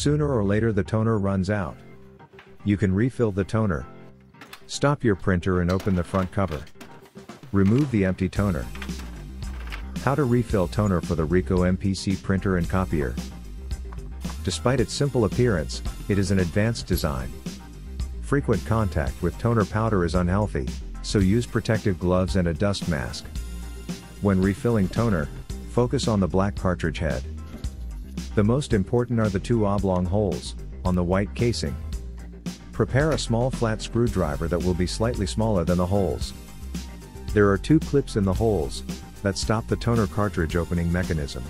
Sooner or later the toner runs out. You can refill the toner. Stop your printer and open the front cover. Remove the empty toner. How to refill toner for the Ricoh MPC printer and copier. Despite its simple appearance, it is an advanced design. Frequent contact with toner powder is unhealthy, so use protective gloves and a dust mask. When refilling toner, focus on the black cartridge head. The most important are the two oblong holes on the white casing. Prepare a small flat screwdriver that will be slightly smaller than the holes. There are two clips in the holes that stop the toner cartridge opening mechanism.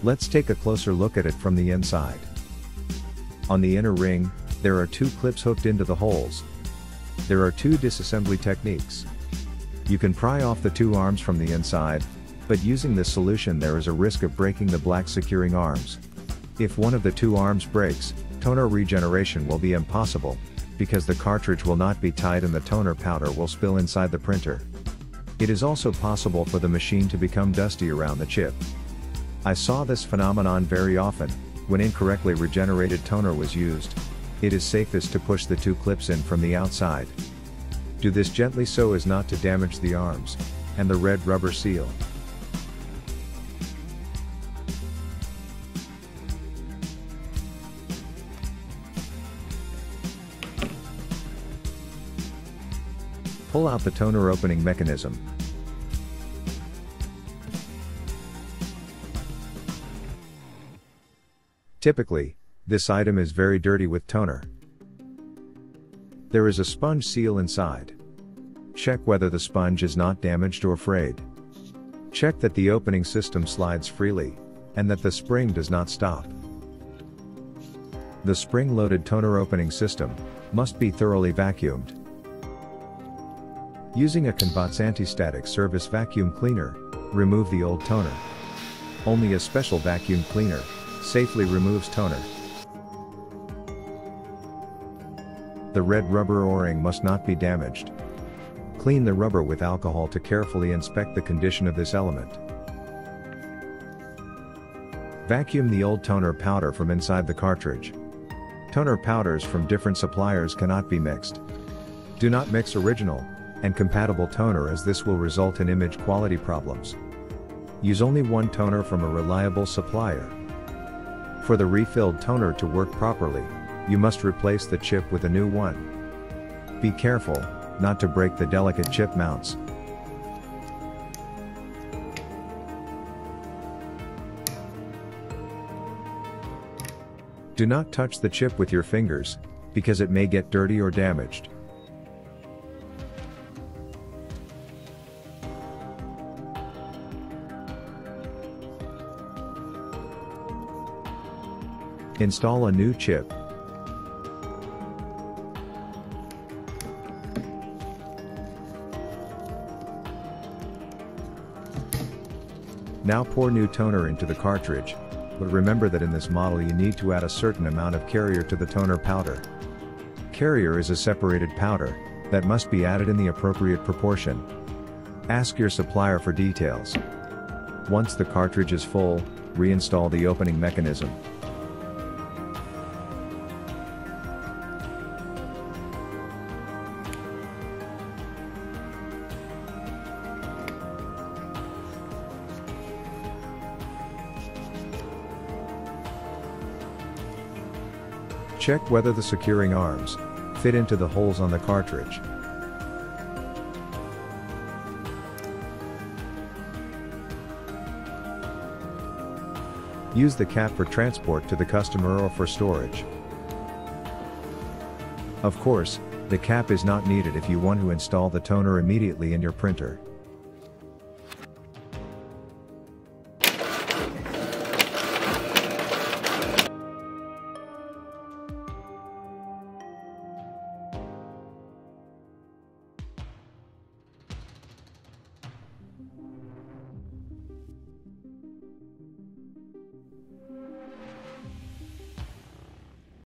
Let's take a closer look at it from the inside. On the inner ring, there are two clips hooked into the holes. There are two disassembly techniques. You can pry off the two arms from the inside, but using this solution there is a risk of breaking the black securing arms. If one of the two arms breaks, toner regeneration will be impossible, because the cartridge will not be tight and the toner powder will spill inside the printer. It is also possible for the machine to become dusty around the chip. I saw this phenomenon very often, when incorrectly regenerated toner was used. It is safest to push the two clips in from the outside. Do this gently so as not to damage the arms, and the red rubber seal. Pull out the toner opening mechanism. Typically, this item is very dirty with toner. There is a sponge seal inside. Check whether the sponge is not damaged or frayed. Check that the opening system slides freely, and that the spring does not stop. The spring-loaded toner opening system must be thoroughly vacuumed. Using a Convat's anti-static service vacuum cleaner, remove the old toner. Only a special vacuum cleaner safely removes toner. The red rubber O-ring must not be damaged. Clean the rubber with alcohol to carefully inspect the condition of this element. Vacuum the old toner powder from inside the cartridge. Toner powders from different suppliers cannot be mixed. Do not mix original and compatible toner, as this will result in image quality problems. Use only one toner from a reliable supplier. For the refilled toner to work properly, you must replace the chip with a new one. Be careful not to break the delicate chip mounts. Do not touch the chip with your fingers, because it may get dirty or damaged. Install a new chip. Now pour new toner into the cartridge, but remember that in this model you need to add a certain amount of carrier to the toner powder. Carrier is a separated powder that must be added in the appropriate proportion. Ask your supplier for details. Once the cartridge is full, reinstall the opening mechanism. Check whether the securing arms fit into the holes on the cartridge. Use the cap for transport to the customer or for storage. Of course, the cap is not needed if you want to install the toner immediately in your printer.